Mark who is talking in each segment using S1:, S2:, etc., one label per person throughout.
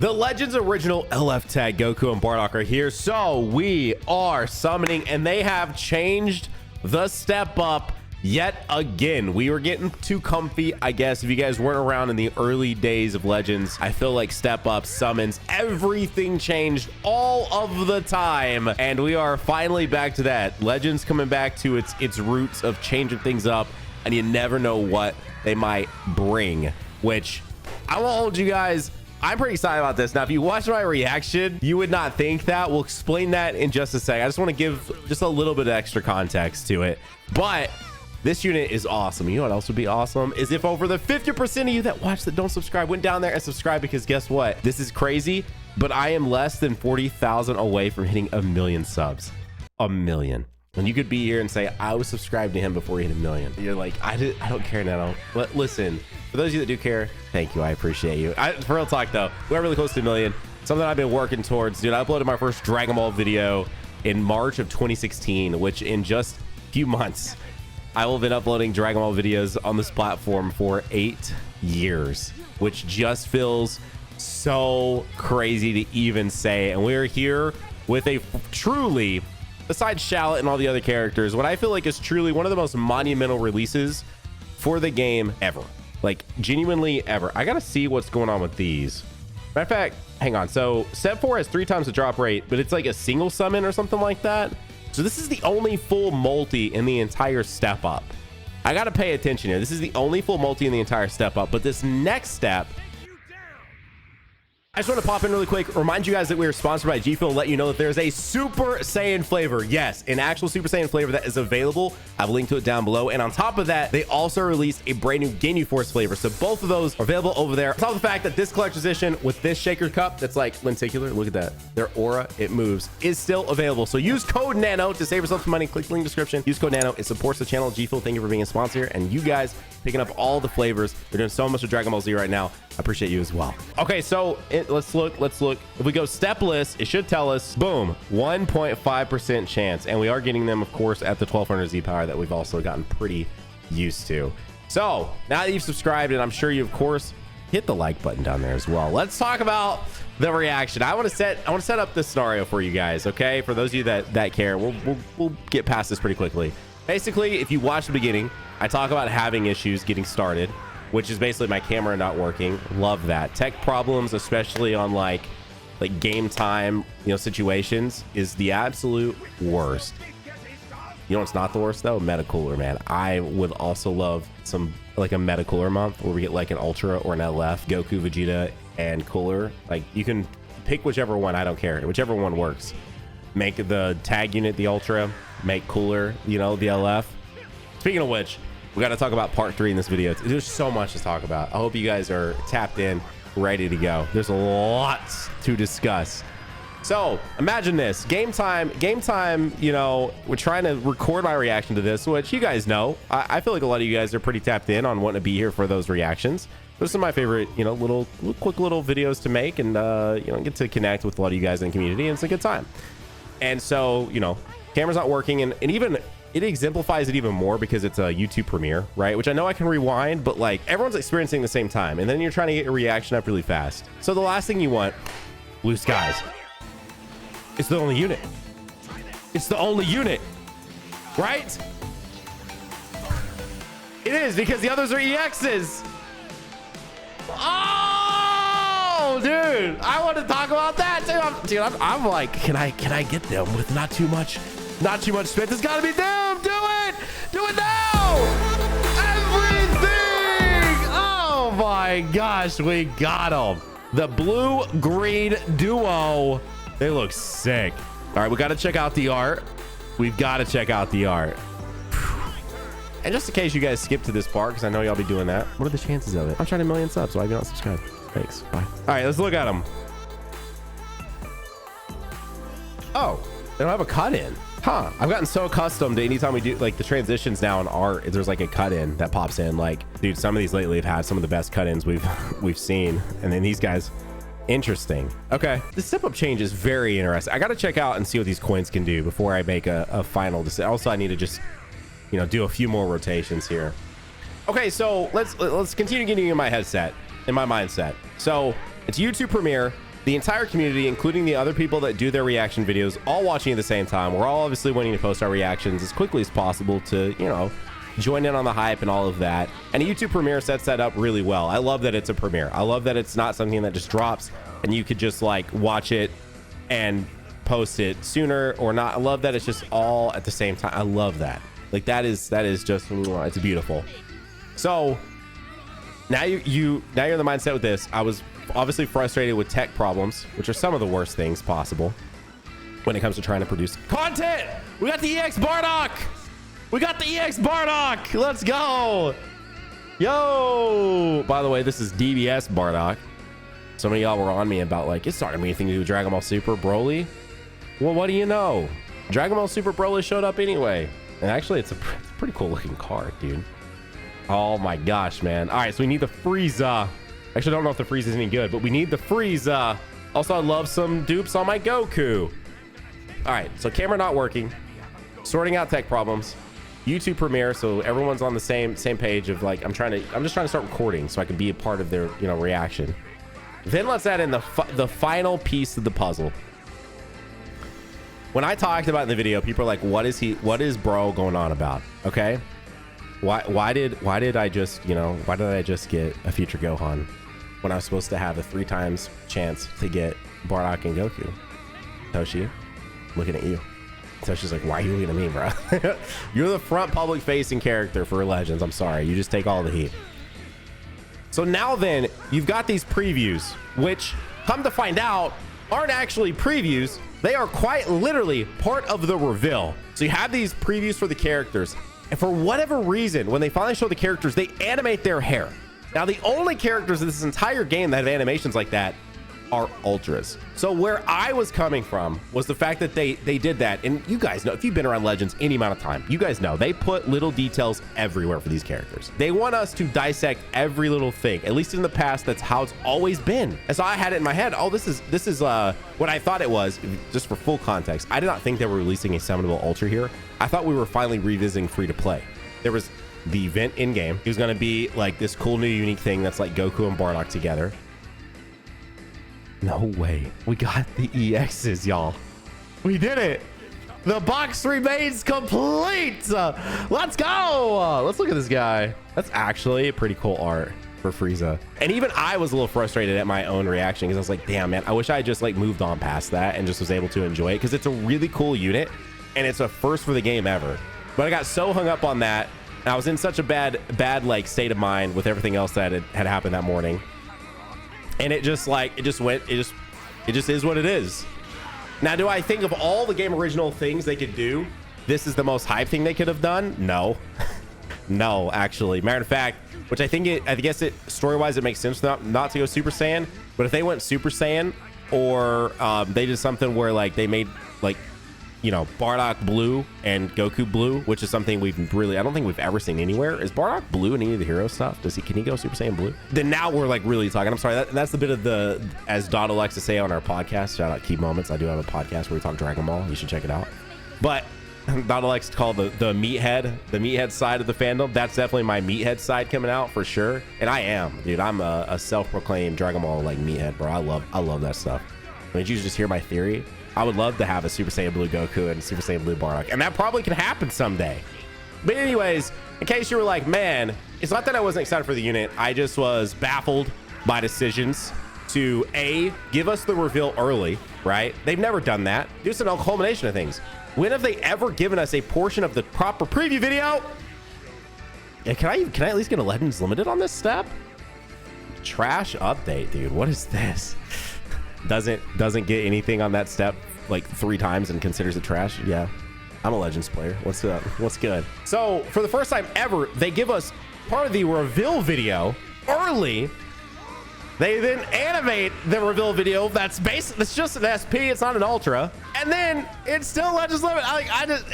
S1: The Legends original LF tag Goku and Bardock are here, so we are summoning, and they have changed the step up yet again. We were getting too comfy, I guess. If you guys weren't around in the early days of Legends, I feel like step up, summons, everything changed all of the time, and we are finally back to that. Legends coming back to its roots of changing things up, and you never know what they might bring, which I won't hold you guys. I'm pretty excited about this. Now, if you watch my reaction, you would not think that. We'll explain that in just a sec. I just want to give just a little bit of extra context to it. But this unit is awesome. You know what else would be awesome? Is if over the 50% of you that watch that don't subscribe went down there and subscribe, because guess what? This is crazy, but I am less than 40,000 away from hitting 1 million subs. 1 million. And you could be here and say, I was subscribed to him before he hit 1 million. You're like, I don't care now. But listen, for those of you that do care, thank you. I appreciate you. For real talk, though, we're really close to 1 million. Something I've been working towards. Dude, I uploaded my first Dragon Ball video in March of 2016, which in just a few months, I will have been uploading Dragon Ball videos on this platform for 8 years, which just feels so crazy to even say. And we're here with a truly, besides Shallot and all the other characters, what I feel like is truly one of the most monumental releases for the game ever. Like, genuinely ever. I gotta see what's going on with these. Matter of fact, hang on. So set 4 has 3 times the drop rate, but it's like a single summon or something like that. So this is the only full multi in the entire step up. I gotta pay attention here. This is the only full multi in the entire step up, but this next step, I just want to pop in really quick, remind you guys that we are sponsored by G Fuel, and let you know that there's a Super Saiyan flavor. Yes, an actual Super Saiyan flavor that is available. I've linked to it down below. And on top of that, they also released a brand new Ginyu Force flavor. So both of those are available over there. On top of the fact that this collector's edition with this shaker cup that's like lenticular, look at that. Their aura, it moves, is still available. So use code NANO to save yourself some money. Click the link in the description. Use code NANO. It supports the channel. G Fuel, thank you for being a sponsor. And you guys picking up all the flavors. They're doing so much with Dragon Ball Z right now. I appreciate you as well. Okay, so let's look. If we go stepless, it should tell us, boom, 1.5% chance. And we are getting them, of course, at the 1200 Z power that we've also gotten pretty used to. So now that you've subscribed, and I'm sure you, of course, hit the like button down there as well. Let's talk about the reaction. I want to set up this scenario for you guys. Okay, for those of you that care, we'll get past this pretty quickly. Basically, if you watch the beginning, I talk about having issues getting started, which is basically my camera not working. Love that. Tech problems, especially on like game time, situations, is the absolute worst. You know what's not the worst though? Meta Cooler, man. I would also love some like a Meta Cooler month where we get like an Ultra or an LF, Goku, Vegeta, and Cooler. Like, you can pick whichever one. I don't care. Whichever one works. Make the tag unit the Ultra, make Cooler, the LF. Speaking of which, we got to talk about part 3 in this video. There's so much to talk about. I hope you guys are tapped in, ready to go. There's lots to discuss. So imagine this game time, we're trying to record my reaction to this, which you guys know. I feel like a lot of you guys are pretty tapped in on wanting to be here for those reactions. Those are my favorite, quick little videos to make, and get to connect with a lot of you guys in the community, and it's a good time. And so, camera's not working, and even it exemplifies it even more because it's a YouTube premiere, right? Which I know I can rewind, but like everyone's experiencing the same time, and then you're trying to get your reaction up really fast. So the last thing you want, blue skies. It's the only unit. It's the only unit, right? It is, because the others are EXs. Oh, dude, I want to talk about that too. I'm like, can I get them with not too much spit? It's gotta be them. Do it now. Everything. Oh my gosh, we got them. The blue green duo. They look sick. All right, we got to check out the art. We've got to check out the art. And just in case you guys skip to this part, because I know y'all be doing that, what are the chances of it? I'm trying 1 million subs, so why have you not subscribed? Thanks. Bye. All right, let's look at them. Oh, they don't have a cut in. Huh. I've gotten so accustomed to anytime we do like the transitions now in art, there's like a cut in that pops in. Like, dude, some of these lately have had some of the best cut ins we've seen. And then these guys, interesting. Okay, the step up change is very interesting. I got to check out and see what these coins can do before I make a final decision. Also, I need to just do a few more rotations here. Okay, so let's continue getting in my headset, in my mindset. So it's YouTube Premiere. the entire community, including the other people that do their reaction videos, all watching at the same time. We're all obviously wanting to post our reactions as quickly as possible to, you know, join in on the hype and all of that. And a YouTube premiere sets that up really well. I love that it's a premiere. I love that it's not something that just drops and you could just like watch it and post it sooner or not. I love that it's just all at the same time. I love that. Like that is just, it's beautiful. So now you're in the mindset with this. I was obviously frustrated with tech problems, which are some of the worst things possible when it comes to trying to produce content. We got the EX Bardock. We got the EX Bardock. Let's go. Yo. By the way, this is DBS Bardock. So many of y'all were on me about like, it's not gonna be anything to do with Dragon Ball Super Broly. Well, what do you know? Dragon Ball Super Broly showed up anyway. And actually, it's a pretty cool looking card, dude. Oh my gosh, man. All right, so we need the Frieza. Actually, I don't know if the Frieza is any good, but we need the Frieza. Also, I love some dupes on my Goku. All right, so camera not working. Sorting out tech problems. YouTube premiere, so everyone's on the same page of like, I'm just trying to start recording so I can be a part of their, you know, reaction. Then let's add in the final piece of the puzzle. When I talked about it in the video, people are like, what is bro going on about? Okay. Why did I just get a future Gohan when I was supposed to have a 3 times chance to get Bardock and Goku? Toshi, looking at you. Toshi's like, why are you looking at me, bro? You're the front public facing character for Legends. I'm sorry. You just take all the heat. So now then you've got these previews, which come to find out aren't actually previews. They are quite literally part of the reveal. So you have these previews for the characters. And for whatever reason, when they finally show the characters, they animate their hair. Now, the only characters in this entire game that have animations like that are Ultras. So where I was coming from was the fact that they did that. And you guys know, if you've been around Legends any amount of time, you guys know they put little details everywhere for these characters. They want us to dissect every little thing. At least in the past, that's how it's always been. And so I had it in my head, oh, this is what I thought it was. Just for full context, I did not think they were releasing a summonable Ultra here. I thought we were finally revisiting free to play. There was the event in game. It was going to be like this cool new unique thing that's like Goku and Bardock together. No way. We got the EXs, y'all. We did it. The box remains complete. Let's go. Let's look at this guy. That's actually pretty cool art for Frieza. And even I was a little frustrated at my own reaction because I was like, damn, man, I wish I had just like moved on past that and just was able to enjoy it because it's a really cool unit and it's a first for the game ever. But I got so hung up on that. And I was in such a bad like state of mind with everything else that had happened that morning. And it just is what it is. Now, do I think of all the game original things they could do, this is the most hype thing they could have done? No. No, actually. Matter of fact, which I guess it story-wise, it makes sense not to go Super Saiyan. But if they went Super Saiyan or they did something where like they made like, you know, Bardock blue and Goku blue, which is something I don't think we've ever seen anywhere. Is Bardock blue in any of the hero stuff? Can he go Super Saiyan blue? Then now we're like really talking. I'm sorry, that's the bit of the, as Dotto likes to say on our podcast, shout out Key Moments. I do have a podcast where we talk Dragon Ball. You should check it out. But Dotto likes to call the meathead side of the fandom. That's definitely my meathead side coming out for sure. And I am, dude. I'm a self-proclaimed Dragon Ball like meathead, bro. I love that stuff. I mean, did you just hear my theory? I would love to have a Super Saiyan Blue Goku and Super Saiyan Blue Bardock, and that probably can happen someday. But anyways, in case you were like, man, it's not that I wasn't excited for the unit. I just was baffled by decisions to give us the reveal early, right? They've never done that. Just a culmination of things. When have they ever given us a portion of the proper preview video? Yeah, can I at least get a Legends Limited on this step? Trash update, dude. What is this? Doesn't get anything on that step like 3 times and considers it trash. Yeah, I'm a Legends player. What's up? What's good? So for the first time ever, they give us part of the reveal video early. They then animate the reveal video. That's just an SP. It's not an Ultra, and then it's still Legends Limit.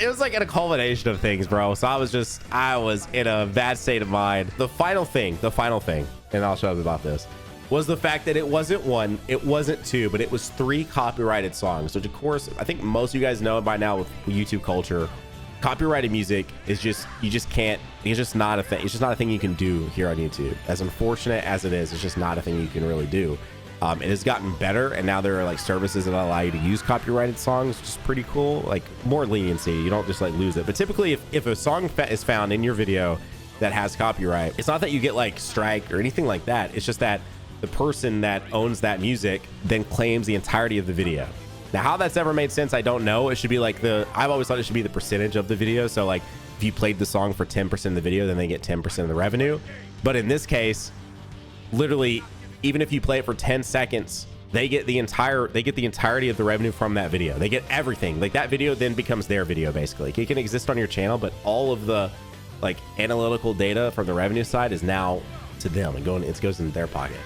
S1: It was like in a culmination of things, bro. So I was in a bad state of mind. The final thing, and I'll show you about this, was the fact that it wasn't 1, it wasn't 2, but it was 3 copyrighted songs, which of course I think most of you guys know by now with YouTube culture. Copyrighted music is just, you just can't, it's just not a thing. It's just not a thing you can do here on YouTube. As unfortunate as it is, it's just not a thing you can really do. It has gotten better, and now there are like services that allow you to use copyrighted songs, which is pretty cool. Like more leniency, you don't just like lose it. But typically if a song is found in your video that has copyright, it's not that you get like striked or anything like that. It's just that the person that owns that music then claims the entirety of the video. Now how that's ever made sense, I don't know. It should be like I've always thought it should be the percentage of the video. So like if you played the song for 10% of the video, then they get 10% of the revenue. But in this case, literally, even if you play it for 10 seconds, they get the entirety of the revenue from that video. They get everything. Like that video then becomes their video basically. It can exist on your channel, but all of the like analytical data from the revenue side is now to them and it goes in their pocket.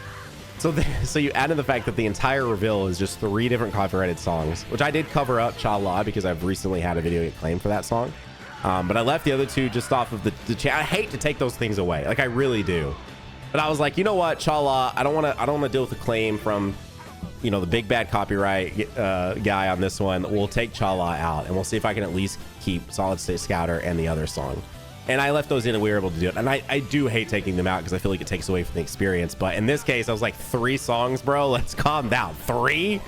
S1: So you add in the fact that the entire reveal is just 3 different copyrighted songs, which I did cover up Cha-La because I've recently had a video get claimed for that song. But I left the other 2 just off of the channel. I hate to take those things away. Like I really do. But I was like, you know what, Cha-La, I don't want to deal with the claim from, you know, the big bad copyright guy on this one. We'll take Cha-La out and we'll see if I can at least keep Solid State Scouter and the other song. And I left those in and we were able to do it. And I do hate taking them out because I feel like it takes away from the experience. But in this case, I was like, 3 songs, bro. Let's calm down. 3?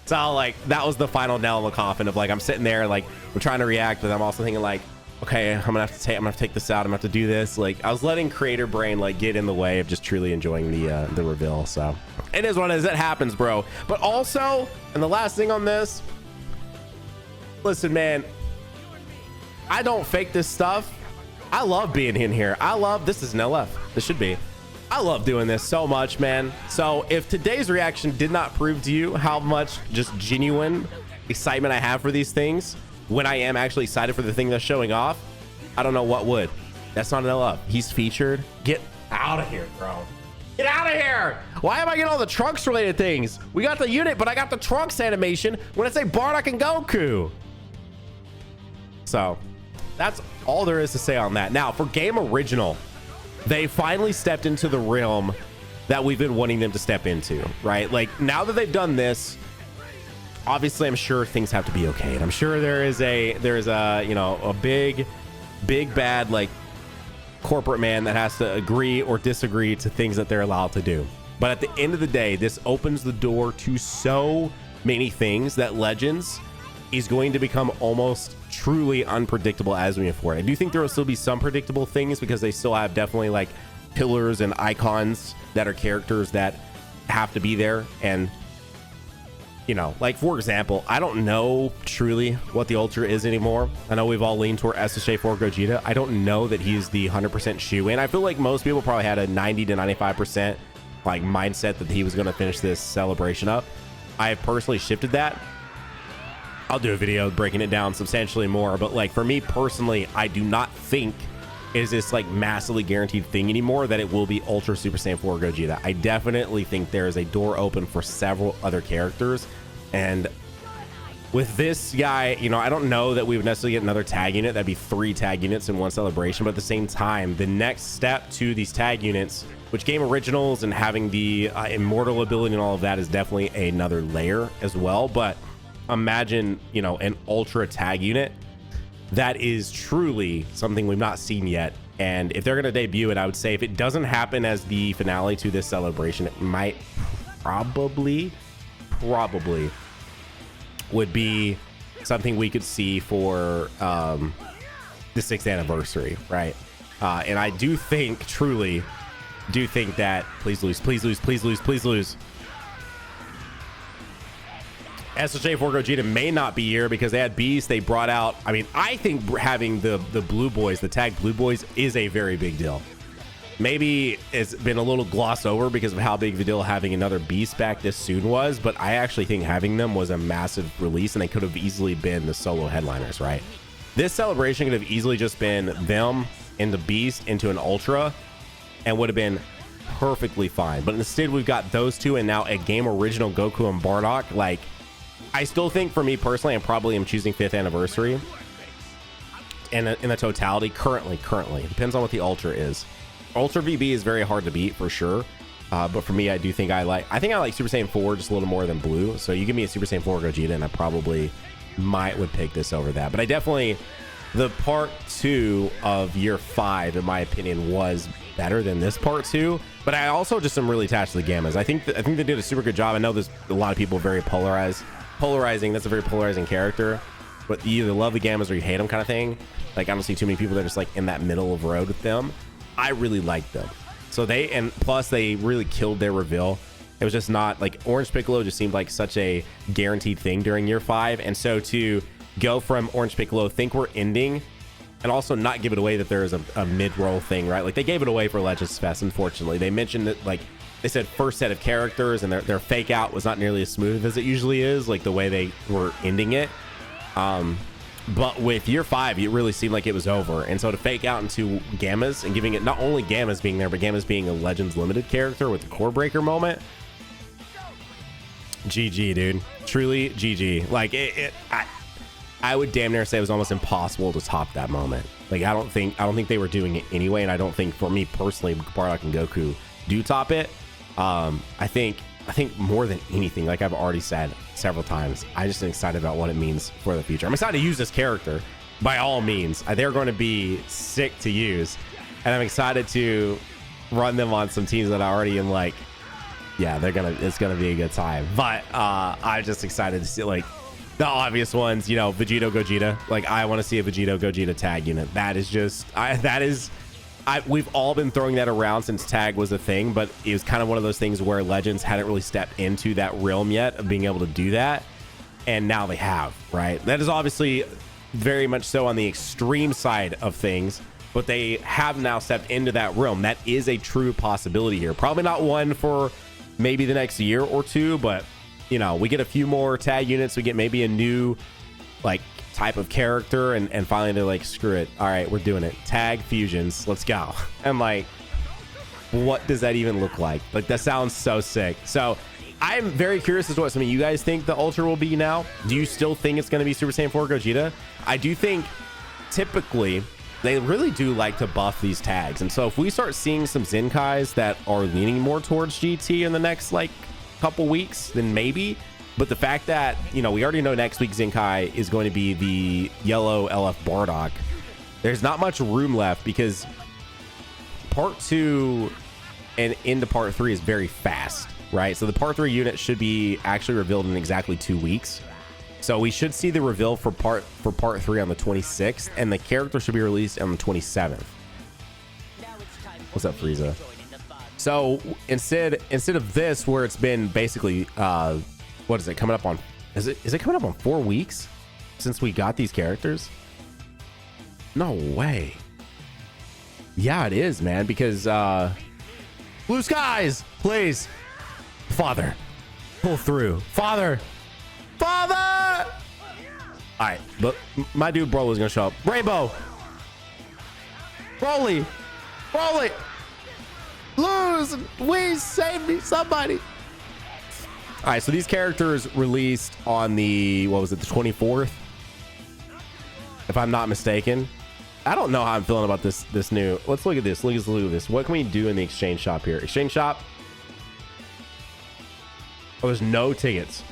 S1: So like that was the final nail in the coffin of like, I'm sitting there like I'm trying to react, but I'm also thinking like, okay, I'm gonna have to take this out. I'm gonna have to do this. Like I was letting creator brain like get in the way of just truly enjoying the reveal. So it is what it is. It happens, bro. But also, and the last thing on this, listen, man, I don't fake this stuff. I love being in here. This is no left. This should be. I love doing this so much, man. So if today's reaction did not prove to you how much just genuine excitement I have for these things, when I am actually excited for the thing that's showing off, I don't know what would. That's not an LF. He's featured. Get out of here, bro. Get out of here. Why am I getting all the Trunks related things? We got the unit, but I got the Trunks animation when I say Bardock and Goku. So that's all there is to say on that. Now for game original, they finally stepped into the realm that we've been wanting them to step into, right? Like now that they've done this, obviously I'm sure things have to be okay, and I'm sure there's a you know, a big bad like corporate man that has to agree or disagree to things that they're allowed to do. But at the end of the day, this opens the door to so many things that Legends is going to become almost truly unpredictable as we move forward. I do think there will still be some predictable things because they still have definitely like pillars and icons that are characters that have to be there. And you know, like for example, I don't know truly what the Ultra is anymore. I know we've all leaned toward SSJ4 Gogeta. I don't know that he's the 100% shoe in. I feel like most people probably had a 90 to 95% like mindset that he was going to finish this celebration up. I have personally shifted that. I'll do a video breaking it down substantially more, but like for me personally, I do not think it is this like massively guaranteed thing anymore that it will be Ultra Super Saiyan 4 Gogeta. I definitely think there is a door open for several other characters, and with this guy, you know, I don't know that we would necessarily get another tag unit. That'd be 3 tag units in one celebration, but at the same time, the next step to these tag units, which game originals and having the immortal ability and all of that, is definitely another layer as well. But imagine, you know, an Ultra tag unit. That is truly something we've not seen yet. And if they're going to debut it, I would say if it doesn't happen as the finale to this celebration, it might probably would be something we could see for the 6th anniversary, right? And I do think, truly do think that, please lose, please lose, please lose, please lose. SSJ4 Gogeta may not be here because they had Beast. They brought out, I mean, I think having the Blue Boys, the tag Blue Boys, is a very big deal. Maybe it's been a little glossed over because of how big of a deal having another Beast back this soon was, but I actually think having them was a massive release, and they could have easily been the solo headliners, right? This celebration could have easily just been them and the Beast into an Ultra and would have been perfectly fine. But instead, we've got those two, and now a game original Goku and Bardock. Like, I still think for me personally, I probably am choosing 5th anniversary in the totality currently. It depends on what the Ultra is. Ultra VB is very hard to beat for sure. But for me, I do think I like Super Saiyan 4 just a little more than Blue. So you give me a Super Saiyan 4 Gogeta and I probably would pick this over that. But I definitely, the part 2 of year 5, in my opinion, was better than this part 2, but I also just am really attached to the Gammas. I think they did a super good job. I know there's a lot of people very polarizing. That's a very polarizing character, but you either love the Gammas or you hate them kind of thing. Like, I don't see too many people that are just like in that middle of road with them. I really like them. So and plus they really killed their reveal. It was just not like Orange Piccolo just seemed like such a guaranteed thing during year 5. And so to go from Orange Piccolo, think we're ending, and also not give it away that there is a mid-roll thing, right? Like, they gave it away for Legends Fest, unfortunately. They mentioned that, like, they said first set of characters, and their fake out was not nearly as smooth as it usually is, like the way they were ending it. But with year 5, it really seemed like it was over. And so to fake out into Gammas and giving it not only Gammas being there, but Gammas being a Legends Limited character with the core breaker moment. GG, dude. Truly GG. Like, I would damn near say it was almost impossible to top that moment. Like, I don't think they were doing it anyway, and I don't think, for me personally, Bardock and Goku do top it. I think more than anything, like I've already said several times, I just am excited about what it means for the future. I'm excited to use this character by all means. They're going to be sick to use, and I'm excited to run them on some teams that I already am like, yeah, it's gonna be a good time. But I'm just excited to see, like, the obvious ones, you know, Vegito Gogeta. Like, I want to see a Vegito Gogeta tag unit. That is just, we've all been throwing that around since tag was a thing, but it was kind of one of those things where Legends hadn't really stepped into that realm yet of being able to do that, and now they have, right? That is obviously very much so on the extreme side of things, but they have now stepped into that realm. That is a true possibility here. Probably not one for maybe the next year or two, but you know, we get a few more tag units, we get maybe a new like type of character, and finally they're like, screw it, all right, we're doing it, tag fusions, let's go. And like, what does that even look like? Like, that sounds so sick. So I'm very curious as to what some of you guys think the Ultra will be now. Do you still think it's going to be Super Saiyan 4 Gogeta? I do think typically they really do like to buff these tags, and so if we start seeing some Zenkais that are leaning more towards GT in the next like couple weeks, then maybe. But the fact that, you know, we already know next week Zenkai is going to be the yellow LF Bardock, there's not much room left, because part 2 and into part 3 is very fast, right? So the part 3 unit should be actually revealed in exactly 2 weeks. So we should see the reveal for part 3 on the 26th, and the character should be released on the 27th. What's up, Frieza? So instead of this, where it's been basically what is it coming up on? Is it coming up on 4 weeks since we got these characters? No way. Yeah, it is, man, because blue skies, please. Father, pull through. Father. All right, but my dude Broly's gonna show up. Rainbow. Broly. Lose. Please save me, somebody. All right, so these characters released on the, what was it, the 24th, if I'm not mistaken. I don't know how I'm feeling about this new. Let's look at this. Look at this. What can we do in the exchange shop here? Exchange shop. Oh, there's no tickets.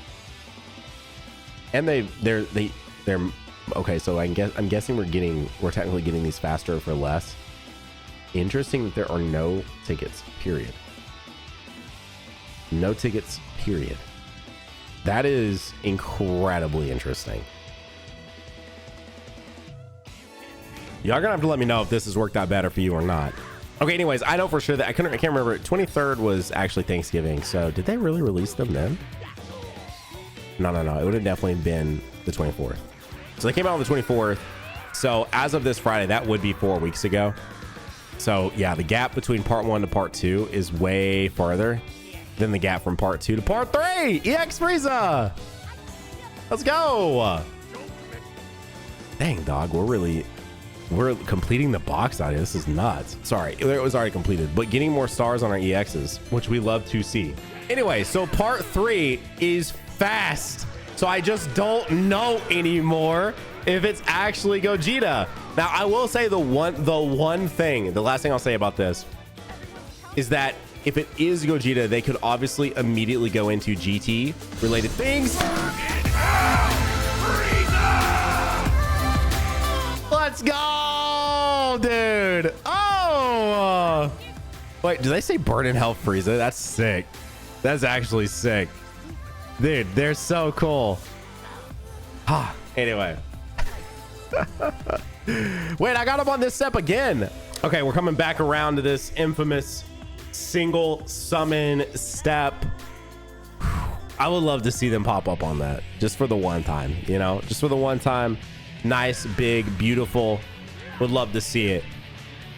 S1: And they're okay. So I'm guessing we're technically getting these faster for less. Interesting that there are no tickets, period. No tickets, period. That is incredibly interesting. Y'all gonna have to let me know if this has worked out better for you or not. Okay, anyways, I know for sure that I can't remember. 23rd was actually Thanksgiving. So did they really release them then? No. It would have definitely been the 24th. So they came out on the 24th. So as of this Friday, that would be 4 weeks ago. So yeah, the gap between part 1 to part 2 is way farther than the gap from part 2 to part 3. EX Frieza. Let's go. Dang, dog. We're completing the box out here. This is nuts. Sorry, it was already completed, but getting more stars on our EXs, which we love to see. Anyway, so part 3 is fast. So I just don't know anymore if it's actually Gogeta. Now, I will say the last thing I'll say about this is that if it is Gogeta, they could obviously immediately go into GT related things. Let's go, dude. Oh, Wait, did they say burn in hell Frieza? That's sick. That's actually sick. Dude, they're so cool. Anyway. Wait, I got him on this step again. Okay, we're coming back around to this infamous single summon step. I would love to see them pop up on that just for the one time, you know, just for the one time. Nice, big, beautiful. Would love to see it.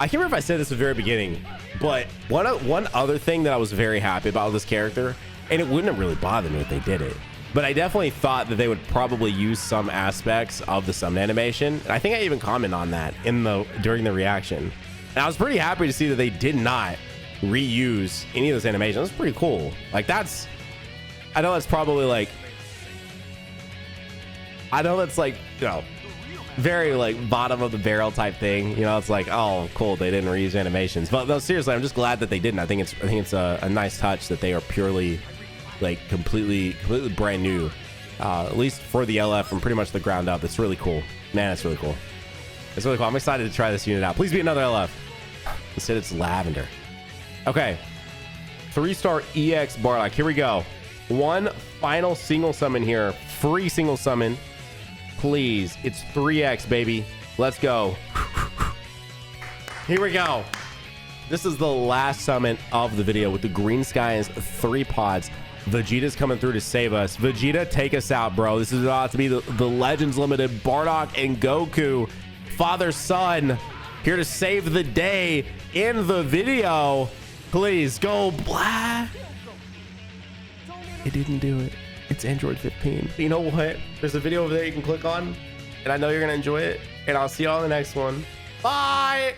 S1: I can't remember if I said this at the very beginning, but one other thing that I was very happy about with this character, and it wouldn't have really bothered me if they did it, but I definitely thought that they would probably use some aspects of the summon animation. And I think I even commented on that during the reaction. And I was pretty happy to see that they did not reuse any of those animations. That's pretty cool. Like I know that's probably like, you know, very like bottom of the barrel type thing. You know, it's like, oh, cool, they didn't reuse animations. But no, seriously, I'm just glad that they didn't. I think it's a nice touch that they are purely like completely brand new, at least for the LF from pretty much the ground up. It's really cool, man. It's really cool. It's really cool. I'm excited to try this unit out. Please be another LF. Instead, it's lavender. Okay, 3-star EX Bardock. Here we go. One final single summon here. Free single summon. Please. It's 3X, baby. Let's go. Here we go. This is the last summon of the video with the Green Skies 3 pods. Vegeta's coming through to save us. Vegeta, take us out, bro. This is about to be the Legends Limited Bardock and Goku. Father, son, here to save the day in the video. Please go blah. It didn't do it. It's Android 15. You know what? There's a video over there you can click on, and I know you're gonna enjoy it. And I'll see you all in the next one. Bye.